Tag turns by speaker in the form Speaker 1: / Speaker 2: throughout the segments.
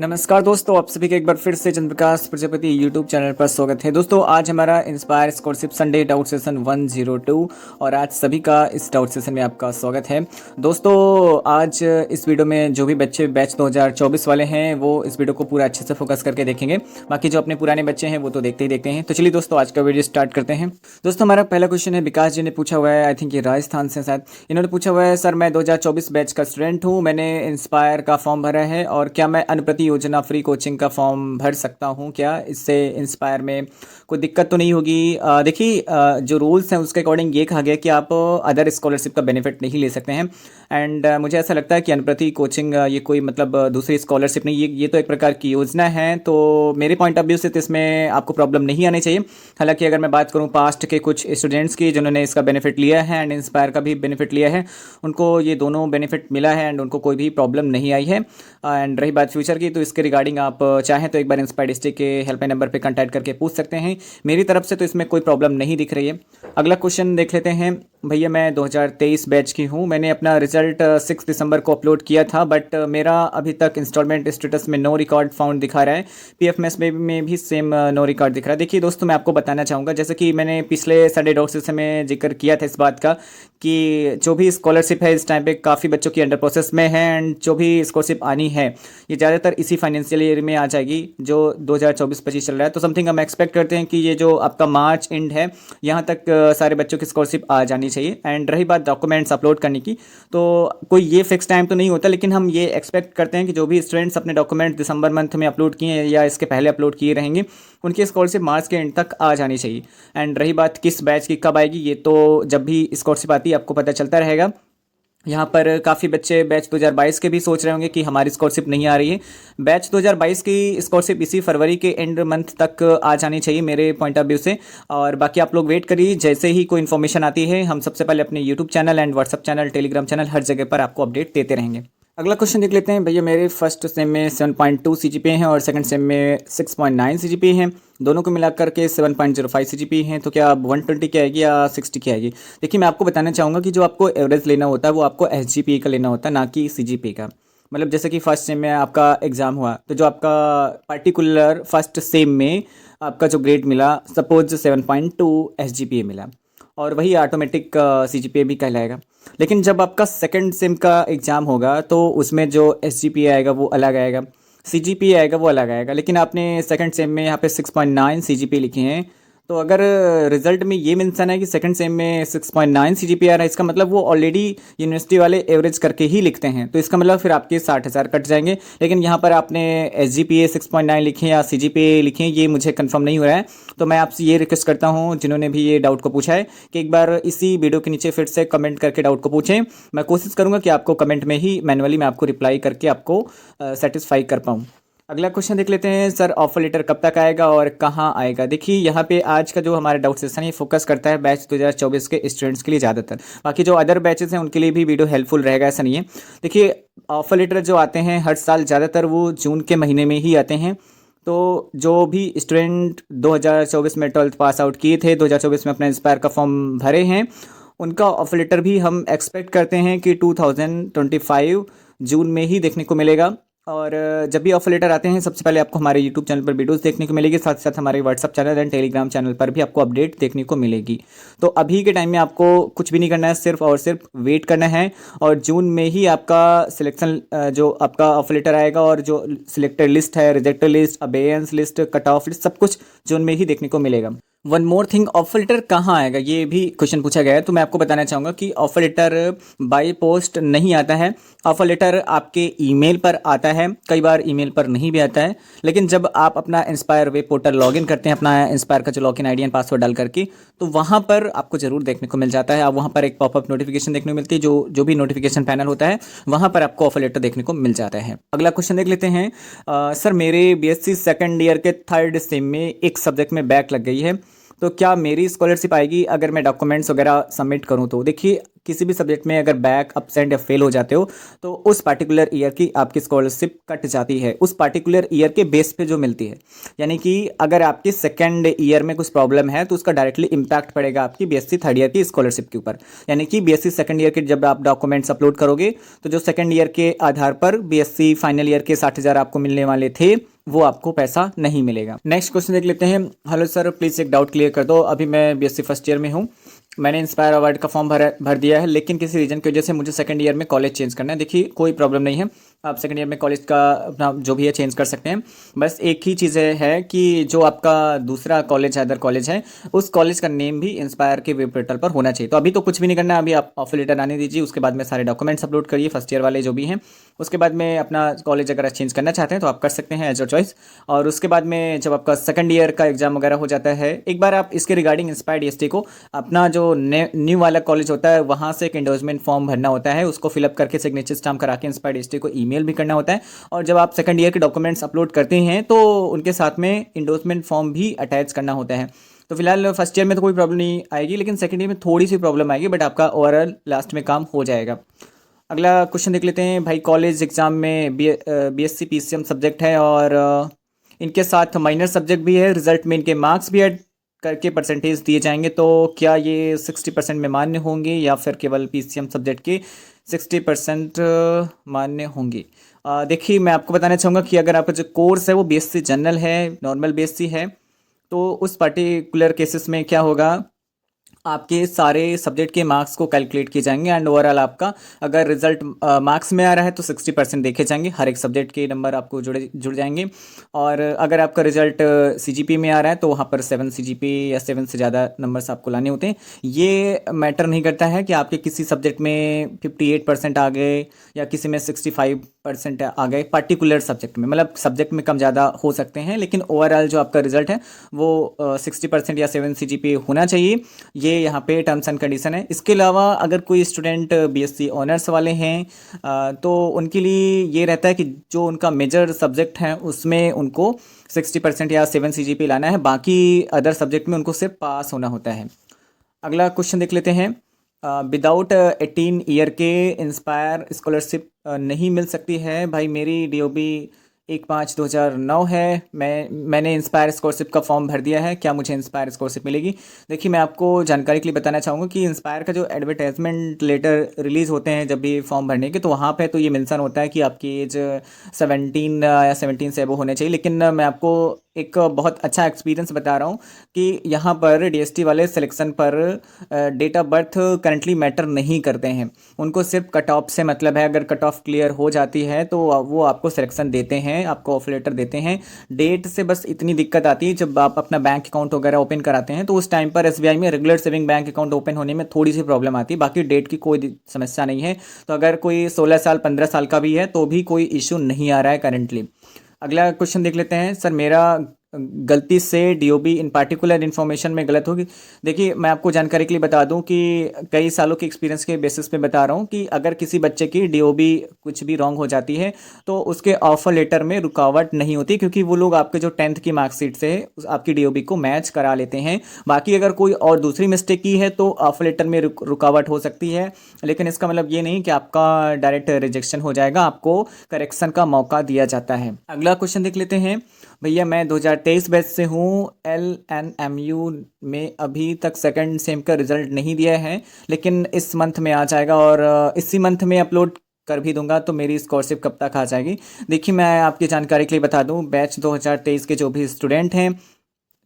Speaker 1: नमस्कार दोस्तों, आप सभी का एक बार फिर से चंद्रप्रकाश प्रजापति यूट्यूब चैनल पर स्वागत है। दोस्तों आज हमारा inspire scholarship Sunday doubt session 102 और आज सभी का इस डाउट सेशन में आपका स्वागत है। दोस्तों आज इस वीडियो में जो भी बच्चे बैच 2024 वाले हैं वो इस वीडियो को पूरा अच्छे से फोकस करके देखेंगे। बाकी जो अपने पुराने बच्चे हैं वो तो देखते ही देखते हैं। तो चलिए दोस्तों आज का वीडियो स्टार्ट करते हैं। दोस्तों हमारा पहला क्वेश्चन है, विकास जी ने पूछा हुआ है, आई थिंक ये राजस्थान से शायद। इन्होंने पूछा हुआ है, सर मैं 2024 बैच का स्टूडेंट हूँ, मैंने इंस्पायर का फॉर्म भरा है और क्या मैं अनुप्रति योजना फ्री कोचिंग का फॉर्म भर सकता हूं? क्या इससे इंस्पायर में कोई दिक्कत तो नहीं होगी? देखिए जो रूल्स हैं उसके अकॉर्डिंग ये कहा गया कि आप अदर स्कॉलरशिप का बेनिफिट नहीं ले सकते हैं। एंड मुझे ऐसा लगता है कि अनुप्रति कोचिंग ये कोई मतलब दूसरी स्कॉलरशिप नहीं, ये तो एक प्रकार की योजना है। तो मेरे पॉइंट ऑफ व्यू से तो इसमें आपको प्रॉब्लम नहीं आनी चाहिए। हालांकि अगर मैं बात करूं पास्ट के कुछ स्टूडेंट्स की जिन्होंने इसका बेनिफिट लिया है एंड इंस्पायर का भी बेनिफिट लिया है, उनको ये दोनों बेनिफिट मिला है एंड उनको कोई भी प्रॉब्लम नहीं आई है। एंड रही बात फ्यूचर की, तो इसके रिगार्डिंग आप चाहें तो एक बार इंस्पायर डिस्ट्रिक्ट के हेल्पलाइन नंबर पे कांटेक्ट करके पूछ सकते हैं। मेरी तरफ से तो इसमें कोई प्रॉब्लम नहीं दिख रही है। अगला क्वेश्चन देख लेते हैं। भैया मैं 2023 बैच की हूँ, मैंने अपना रिजल्ट 6 दिसंबर को अपलोड किया था बट मेरा अभी तक इंस्टॉलमेंट स्टेटस में नो रिकॉर्ड फाउंड दिखा रहा है। पीएफएमएस में भी सेम नो रिकॉर्ड दिख रहा है। देखिए दोस्तों मैं आपको बताना चाहूँगा, जैसे कि मैंने पिछले संडे डाउट सेशन में जिक्र किया था इस बात का कि जो भी स्कॉलरशिप है इस टाइम पे काफ़ी बच्चों की अंडर प्रोसेस में है एंड जो भी स्कॉलरशिप आनी है ये ज़्यादातर इसी फाइनेंशियल ईयर में आ जाएगी जो 2024-25 चल रहा है। तो समथिंग हम एक्सपेक्ट करते हैं कि ये जो आपका मार्च एंड है यहाँ तक सारे बच्चों की स्कॉलरशिप आ जानी चाहिए। एंड रही बात डॉक्यूमेंट्स अपलोड करने की, तो कोई ये फिक्स टाइम तो नहीं होता, लेकिन हम ये एक्सपेक्ट करते हैं कि जो भी स्टूडेंट्स अपने डॉक्यूमेंट दिसंबर मंथ में अपलोड किए हैं या इसके पहले अपलोड किए रहेंगे उनकी स्कॉलरशिप मार्च के एंड तक आ जानी चाहिए। एंड रही बात किस बैच की कब आएगी, ये तो जब भी स्कॉलरशिप आती है आपको पता चलता रहेगा। यहाँ पर काफ़ी बच्चे बैच 2022 के भी सोच रहे होंगे कि हमारी स्कॉलरशिप नहीं आ रही है। बैच 2022 की स्कॉलरशिप इसी फरवरी के एंड मंथ तक आ जानी चाहिए मेरे पॉइंट ऑफ व्यू से। और बाकी आप लोग वेट करिए, जैसे ही कोई इन्फॉर्मेशन आती है हम सबसे पहले अपने YouTube channel and WhatsApp channel, Telegram channel, हर जगह पर आपको अपडेट देते रहेंगे। अगला क्वेश्चन देख लेते हैं। भैया मेरे फर्स्ट सेम में 7.2 सीजीपीए हैं और सेकंड सेम में 6.9 सीजीपीए हैं, दोनों को मिलाकर के 7.05 सीजीपीए हैं। तो क्या अब 120 की आएगी या 60 की आएगी? देखिए मैं आपको बताना चाहूँगा कि जो आपको एवरेज लेना होता है वो आपको एसजीपीए का लेना होता है, ना कि सीजीपीए का। मतलब जैसे कि फर्स्ट सेम में आपका एग्ज़ाम हुआ तो जो आपका पर्टिकुलर फर्स्ट सेम में आपका जो ग्रेड मिला, सपोज 7.2 एसजीपीए मिला और वही ऑटोमेटिक सीजीपीए भी कहलाएगा। लेकिन जब आपका सेकंड सेम का एग्ज़ाम होगा तो उसमें जो एसजीपीए आएगा वो अलग आएगा, सीजीपीए आएगा वो अलग आएगा। लेकिन आपने सेकंड सेम में यहाँ पे 6.9 सीजीपीए लिखे हैं, तो अगर रिजल्ट में ये मेंशन है कि सेकंड सेम में 6.9 सीजीपीए आ रहा है, इसका मतलब वो ऑलरेडी यूनिवर्सिटी वाले एवरेज करके ही लिखते हैं। तो इसका मतलब फिर आपके 60,000 कट जाएंगे। लेकिन यहाँ पर आपने एसजीपीए 6.9 लिखे या सीजीपीए लिखे, ये मुझे कंफर्म नहीं हो रहा है। तो मैं आपसे ये रिक्वेस्ट करता हूँ जिन्होंने भी ये डाउट को पूछा है कि एक बार इसी वीडियो के नीचे फिर से कमेंट करके डाउट को पूछें। मैं कोशिश करूँगा कि आपको कमेंट में ही मैनुअली मैं आपको रिप्लाई करके आपको सेटिस्फाई कर पाऊँ। अगला क्वेश्चन देख लेते हैं, सर ऑफर लेटर कब तक आएगा और कहाँ आएगा? देखिए यहाँ पे आज का जो हमारा डाउट सेशन है फोकस करता है बैच 2024 के स्टूडेंट्स के लिए ज़्यादातर। बाकी जो अदर बैचेस हैं उनके लिए भी वीडियो हेल्पफुल रहेगा, ऐसा नहीं है। देखिए ऑफर लेटर जो आते हैं हर साल ज़्यादातर वो जून के महीने में ही आते हैं। तो जो भी स्टूडेंट 2024 में 12th पास आउट किए थे, 2024 में अपना इंस्पायर का फॉर्म भरे हैं, उनका ऑफर लेटर भी हम एक्सपेक्ट करते हैं कि 2025 जून में ही देखने को मिलेगा। और जब भी ऑफर लेटर आते हैं सबसे पहले आपको हमारे यूट्यूब चैनल पर वीडियोस देखने को मिलेगी, साथ साथ हमारे WhatsApp channel and Telegram channel पर भी आपको अपडेट देखने को मिलेगी। तो अभी के टाइम में आपको कुछ भी नहीं करना है, सिर्फ और सिर्फ वेट करना है। और जून में ही आपका सिलेक्शन जो आपका ऑफर लेटर आएगा और जो सिलेक्टेड लिस्ट है, rejected list, abeyance list, cut off list, सब कुछ जून में ही देखने को मिलेगा। One more thing, offer letter कहाँ आएगा ये भी क्वेश्चन पूछा गया है। तो मैं आपको बताना चाहूँगा कि ऑफर लेटर बाय पोस्ट नहीं आता है। ऑफर लेटर आपके ईमेल पर आता है, कई बार ईमेल पर नहीं भी आता है। लेकिन जब आप अपना इंस्पायर वेब पोर्टल लॉगिन करते हैं, अपना इंस्पायर का जो लॉगिन आईडी एंड पासवर्ड डाल करके, तो वहाँ पर आपको जरूर देखने को मिल जाता है। आप वहाँ पर एक पॉपअप नोटिफिकेशन देखने को मिलती है, जो भी नोटिफिकेशन पैनल होता है वहाँ पर आपको ऑफर लेटर देखने को मिल जाता है। अगला क्वेश्चन देख लेते हैं। सर मेरे बीएससी सेकेंड ईयर के थर्ड सेम में एक सब्जेक्ट में बैक लग गई है, तो क्या मेरी स्कॉलरशिप आएगी अगर मैं डॉक्यूमेंट्स वगैरह सबमिट करूं? तो देखिए, किसी भी सब्जेक्ट में अगर बैक, अपसेंट या फेल हो जाते हो तो उस पार्टिकुलर ईयर की आपकी स्कॉलरशिप कट जाती है, उस पार्टिकुलर ईयर के बेस पे जो मिलती है। यानी कि अगर आपकी सेकेंड ईयर में कुछ प्रॉब्लम है तो उसका डायरेक्टली इम्पैक्ट पड़ेगा आपकी बीएससी थर्ड ईयर की स्कॉलरशिप के ऊपर। यानी कि बीएससी सेकेंड ईयर के जब आप डॉक्यूमेंट्स अपलोड करोगे तो जो सेकेंड ईयर के आधार पर बीएससी फाइनल ईयर के 60,000 आपको मिलने वाले थे, वो आपको पैसा नहीं मिलेगा। नेक्स्ट क्वेश्चन देख लेते हैं। हेलो सर, प्लीज़ एक डाउट क्लियर कर दो। अभी मैं बीएससी फर्स्ट ईयर में हूँ, मैंने इंस्पायर अवार्ड का फॉर्म भर दिया है, लेकिन किसी रीजन की वजह से मुझे सेकंड ईयर में कॉलेज चेंज करना है। देखिए, कोई प्रॉब्लम नहीं है, आप सेकंड ईयर में कॉलेज का अपना जो भी है चेंज कर सकते हैं। बस एक ही चीज़ है कि जो आपका दूसरा कॉलेज है, अदर कॉलेज है, उस कॉलेज का नेम भी इंस्पायर के वेब पोर्टल पर होना चाहिए। तो अभी तो कुछ भी नहीं करना है, अभी आप ऑफर लेटर आने दीजिए, उसके बाद में सारे डॉक्यूमेंट्स अपलोड करिए फर्स्ट ईयर वाले जो भी हैं। उसके बाद में अपना कॉलेज अगर चेंज करना चाहते हैं तो आप कर सकते हैं एज योर चॉइस। और उसके बाद में जब आपका सेकंड ईयर का एग्जाम वगैरह हो जाता है, एक बार आप इसके रिगार्डिंग इंस्पायर डीएसटी को अपना जो न्यू वाला कॉलेज होता है वहाँ से एक एंडोर्समेंट फॉर्म भरना होता है, उसको फिलअप करके सिग्नेचर स्टाम्प करा के इंस्पायर डीएसटी को ईमेल भी करना होता है। और जब आप सेकंड ईयर के डॉक्यूमेंट्स अपलोड करते हैं तो उनके साथ में एंडोर्समेंट फॉर्म भी अटैच करना होता है। तो फिलहाल फर्स्ट ईयर में तो कोई प्रॉब्लम नहीं आएगी, लेकिन सेकंड ईयर में थोड़ी सी प्रॉब्लम आएगी, बट आपका ओवरऑल लास्ट में काम हो जाएगा। अगला क्वेश्चन देख लेते हैं। भाई, कॉलेज एग्जाम में बीएससी पीसीएम सब्जेक्ट है और इनके साथ माइनर सब्जेक्ट भी है, रिजल्ट में इनके मार्क्स भी ऐड करके परसेंटेज दिए जाएंगे, तो क्या ये 60% में मान्य होंगे या फिर केवल पीसीएम सब्जेक्ट के 60% मान्य होंगे? देखिए, मैं आपको बताना चाहूँगा कि अगर आपका जो कोर्स है वो बीएससी जनरल है, नॉर्मल बीएससी है, तो उस पर्टिकुलर केसेस में क्या होगा, आपके सारे सब्जेक्ट के मार्क्स को कैलकुलेट किए जाएंगे एंड ओवरऑल आपका अगर रिजल्ट मार्क्स में आ रहा है तो 60% देखे जाएंगे, हर एक सब्जेक्ट के नंबर आपको जुड़ जाएंगे। और अगर आपका रिजल्ट सीजीपी में आ रहा है तो वहाँ पर 7 सीजीपी या 7 से ज़्यादा नंबर्स आपको लाने होते हैं। ये मैटर नहीं करता है कि आपके किसी सब्जेक्ट में 58% आ गए या किसी में 65% आ गए, पर्टिकुलर सब्जेक्ट में, मतलब सब्जेक्ट में कम ज़्यादा हो सकते हैं, लेकिन ओवरऑल जो आपका रिजल्ट है वो 60% या 7 सीजीपी होना चाहिए। ये यहाँ पे टर्म्स एंड कंडीशन है। इसके अलावा अगर कोई स्टूडेंट बीएससी ऑनर्स वाले हैं तो उनके लिए ये रहता है कि जो उनका मेजर सब्जेक्ट है उसमें उनको 60% या 7 सीजीपी लाना है, बाकी अदर सब्जेक्ट में उनको सिर्फ पास होना होता है। अगला क्वेश्चन देख लेते हैं। विदाउट 18 ईयर के इंस्पायर स्कॉलरशिप नहीं मिल सकती है। भाई, मेरी डीओबी 1/5/2009 है, मैंने इंस्पायर स्कॉलरशिप का फॉर्म भर दिया है, क्या मुझे इंस्पायर स्कॉलरशिप मिलेगी? देखिए, मैं आपको जानकारी के लिए बताना चाहूँगा कि इंस्पायर का जो एडवर्टाइजमेंट लेटर रिलीज़ होते हैं जब भी फॉर्म भरने के, तो वहाँ पे तो ये मेंशन होता है कि आपकी एज 17 या 17 से अबव होने चाहिए। लेकिन मैं आपको एक बहुत अच्छा एक्सपीरियंस बता रहा हूँ कि यहाँ पर डीएसटी वाले सिलेक्शन पर date of birth currently matter नहीं करते हैं, उनको सिर्फ कट ऑफ से मतलब है। अगर कट ऑफ क्लियर हो जाती है तो वो आपको सिलेक्शन देते हैं, आपको ऑफर लेटर देते हैं। डेट से बस इतनी दिक्कत आती है, जब आप अपना बैंक अकाउंट वगैरह ओपन कराते हैं तो उस टाइम पर एसबीआई में regular saving bank account open होने में थोड़ी सी प्रॉब्लम आती है, बाकी डेट की कोई समस्या नहीं है। तो अगर कोई 16 साल 15 साल का भी है तो भी कोई इशू नहीं आ रहा है करेंटली। अगला क्वेश्चन देख लेते हैं। सर, मेरा गलती से डीओबी इन पार्टिकुलर इन्फॉर्मेशन में गलत होगी। देखिए, मैं आपको जानकारी के लिए बता दूं कि कई सालों के एक्सपीरियंस के बेसिस पे बता रहा हूं कि अगर किसी बच्चे की डीओबी कुछ भी रॉन्ग हो जाती है तो उसके ऑफर लेटर में रुकावट नहीं होती, क्योंकि वो लोग आपके जो 10th की मार्कशीट से आपकी डीओबी को मैच करा लेते हैं। बाकी अगर कोई और दूसरी मिस्टेक की है तो ऑफर लेटर में रुकावट हो सकती है, लेकिन इसका मतलब ये नहीं कि आपका डायरेक्ट रिजेक्शन हो जाएगा, आपको करेक्शन का मौका दिया जाता है। अगला क्वेश्चन देख लेते हैं। भैया, मैं 2023 बैच से हूँ, LNMU में अभी तक सेकंड सेम का रिजल्ट नहीं दिया है, लेकिन इस मंथ में आ जाएगा और इसी मंथ में अपलोड कर भी दूंगा, तो मेरी स्कॉलरशिप कब तक आ जाएगी? देखिए, मैं आपकी जानकारी के लिए बता दूं, बैच 2023 के जो भी स्टूडेंट हैं,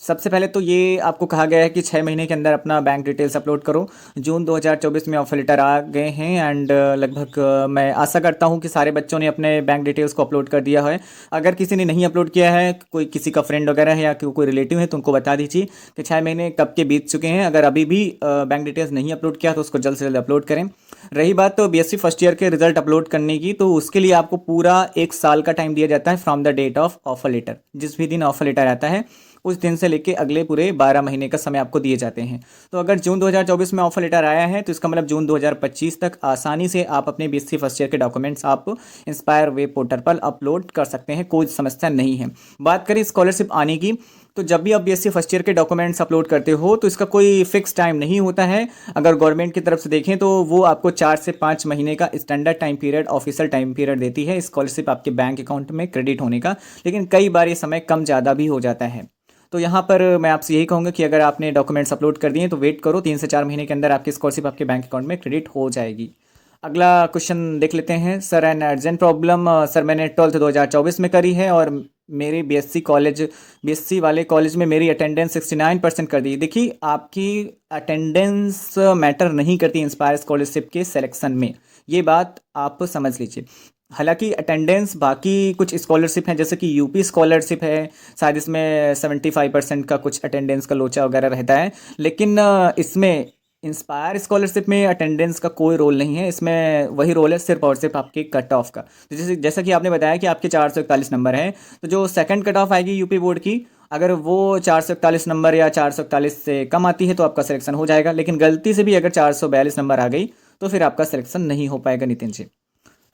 Speaker 1: सबसे पहले तो ये आपको कहा गया है कि 6 महीने के अंदर अपना बैंक डिटेल्स अपलोड करो। जून 2024 में ऑफर लेटर आ गए हैं एंड लगभग मैं आशा करता हूँ कि सारे बच्चों ने अपने बैंक डिटेल्स को अपलोड कर दिया है। अगर किसी ने नहीं अपलोड किया है, कोई किसी का फ्रेंड वगैरह है या कोई रिलेटिव है, तो उनको बता दीजिए कि 6 महीने कब के बीत चुके हैं। अगर अभी भी बैंक डिटेल्स नहीं अपलोड किया तो उसको जल्द से जल्द अपलोड करें। रही बात तो बीएससी फर्स्ट ईयर के रिजल्ट अपलोड करने की, तो उसके लिए आपको पूरा 1 साल का टाइम दिया जाता है from the date of offer letter. जिस भी दिन ऑफर लेटर आता है उस दिन से लेके अगले पूरे 12 महीने का समय आपको दिए जाते हैं। तो अगर जून 2024 में ऑफर लेटर आया है तो इसका मतलब जून 2025 तक आसानी से आप अपने बीएससी फर्स्ट ईयर के डॉक्यूमेंट्स आप इंस्पायर वेब पोर्टल पर अपलोड कर सकते हैं, कोई समस्या नहीं है। बात करें स्कॉलरशिप आने की, तो जब भी आप बीएससी फर्स्ट ईयर के डॉक्यूमेंट्स अपलोड करते हो तो इसका कोई फिक्स टाइम नहीं होता है। अगर गवर्नमेंट की तरफ से देखें तो वो आपको 4 से 5 महीने का standard time period, official time period देती है स्कॉलरशिप आपके बैंक अकाउंट में क्रेडिट होने का, लेकिन कई बार ये समय कम ज़्यादा भी हो जाता है। तो यहाँ पर मैं आपसे यही कहूँगा कि अगर आपने डॉक्यूमेंट्स अपलोड कर दिए तो वेट करो, 3 से 4 महीने के अंदर आपकी स्कॉलरशिप आपके बैंक अकाउंट में क्रेडिट हो जाएगी। अगला क्वेश्चन देख लेते हैं। Sir an urgent problem, sir मैंने 12th 2024 में करी है और मेरी बीएससी वाले कॉलेज में मेरी अटेंडेंस 69% कर दी। देखिए, आपकी अटेंडेंस मैटर नहीं करती इंस्पायर स्कॉलरशिप के सिलेक्शन में, ये बात आप समझ लीजिए। हालांकि अटेंडेंस बाकी कुछ स्कॉलरशिप हैं जैसे कि यूपी स्कॉलरशिप है, शायद इसमें 75% का कुछ अटेंडेंस का लोचा वगैरह रहता है, लेकिन इसमें इंस्पायर स्कॉलरशिप में अटेंडेंस का कोई रोल नहीं है। इसमें वही रोल है सिर्फ और सिर्फ आपके कट ऑफ का। तो जैसा कि आपने बताया कि आपके 441 नंबर हैं, तो जो सेकंड कट ऑफ आएगी यूपी बोर्ड की, अगर वो 441 नंबर या 441 से कम आती है तो आपका सिलेक्शन हो जाएगा, लेकिन गलती से भी अगर 442 नंबर आ गई तो फिर आपका सिलेक्शन नहीं हो पाएगा नितिन जी।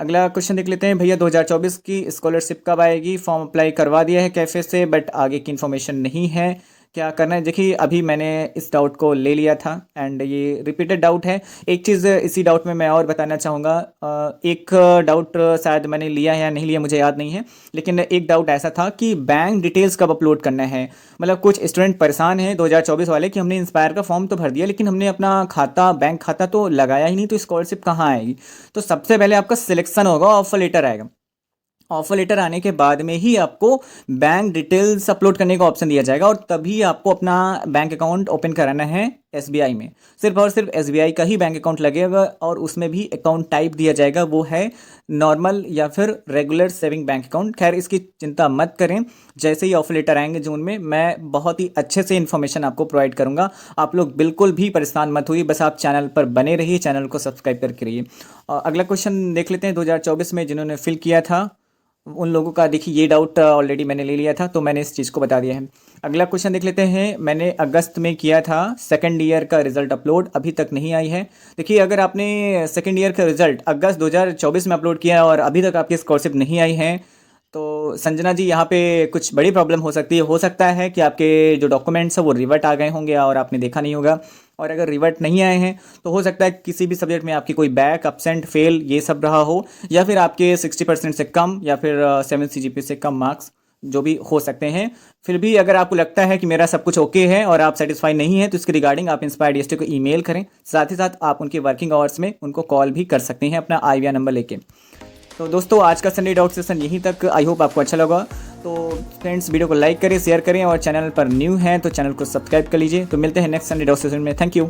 Speaker 1: अगला क्वेश्चन देख लेते हैं। भैया 2024 की स्कॉलरशिप कब आएगी? फॉर्म अप्लाई करवा दिया है कैफे से, बट आगे की इन्फॉर्मेशन नहीं है, क्या करना है? देखिए, अभी मैंने इस डाउट को ले लिया था एंड ये रिपीटेड डाउट है। एक चीज़ इसी डाउट में मैं और बताना चाहूँगा। एक डाउट शायद मैंने लिया है या नहीं लिया मुझे याद नहीं है, लेकिन एक डाउट ऐसा था कि बैंक डिटेल्स कब अपलोड करना है। मतलब कुछ स्टूडेंट परेशान हैं 2024 वाले कि हमने इंस्पायर का फॉर्म तो भर दिया लेकिन हमने अपना खाता, बैंक खाता तो लगाया ही नहीं, तो स्कॉलरशिप कहाँ आएगी? तो सबसे पहले आपका सिलेक्शन होगा, ऑफर लेटर आएगा। ऑफर लेटर आने के बाद में ही आपको बैंक डिटेल्स अपलोड करने का ऑप्शन दिया जाएगा और तभी आपको अपना बैंक अकाउंट ओपन कराना है एसबीआई में। सिर्फ और सिर्फ एसबीआई का ही बैंक अकाउंट लगेगा और उसमें भी अकाउंट टाइप दिया जाएगा, वो है नॉर्मल या फिर रेगुलर सेविंग बैंक अकाउंट। खैर, इसकी चिंता मत करें, जैसे ही ऑफर लेटर आएंगे जून में मैं बहुत ही अच्छे से इन्फॉर्मेशन आपको प्रोवाइड करूंगा। आप लोग बिल्कुल भी परेशान मत होइए, बस आप चैनल पर बने रहिए, चैनल को सब्सक्राइब करके रहिए। और अगला क्वेश्चन देख लेते हैं। 2024 में जिन्होंने फिल किया था उन लोगों का, देखिए ये डाउट ऑलरेडी मैंने ले लिया था तो मैंने इस चीज़ को बता दिया है। अगला क्वेश्चन देख लेते हैं। मैंने अगस्त में किया था सेकंड ईयर का रिजल्ट अपलोड, अभी तक नहीं आई है। देखिए, अगर आपने सेकंड ईयर का रिजल्ट अगस्त 2024 में अपलोड किया और अभी तक आपकी स्कॉलरशिप नहीं आई है तो संजना जी यहाँ पे कुछ बड़ी प्रॉब्लम हो सकती है। हो सकता है कि आपके जो डॉक्यूमेंट्स हैं वो रिवर्ट आ गए होंगे और आपने देखा नहीं होगा, और अगर रिवर्ट नहीं आए हैं तो हो सकता है किसी भी सब्जेक्ट में आपकी कोई बैक, अपसेंट, फेल ये सब रहा हो, या फिर आपके 60% से कम या फिर 7 CGPA से कम मार्क्स जो भी हो सकते हैं। फिर भी अगर आपको लगता है कि मेरा सब कुछ ओके है और आप सेटिस्फाई नहीं है तो इसके रिगार्डिंग आप इंस्पायर डीएसटी को ईमेल करें। साथ ही साथ आप उनके वर्किंग आवर्स में उनको कॉल भी कर सकते हैं अपना IVR नंबर लेके। तो दोस्तों, आज का संडे डाउट सेशन यहीं तक। आई होप आपको अच्छा लगा। तो फ्रेंड्स, वीडियो को लाइक करें, शेयर करें और चैनल पर न्यू हैं तो चैनल को सब्सक्राइब कर लीजिए। तो मिलते हैं नेक्स्ट संडे डाउट सेशन में। Thank you.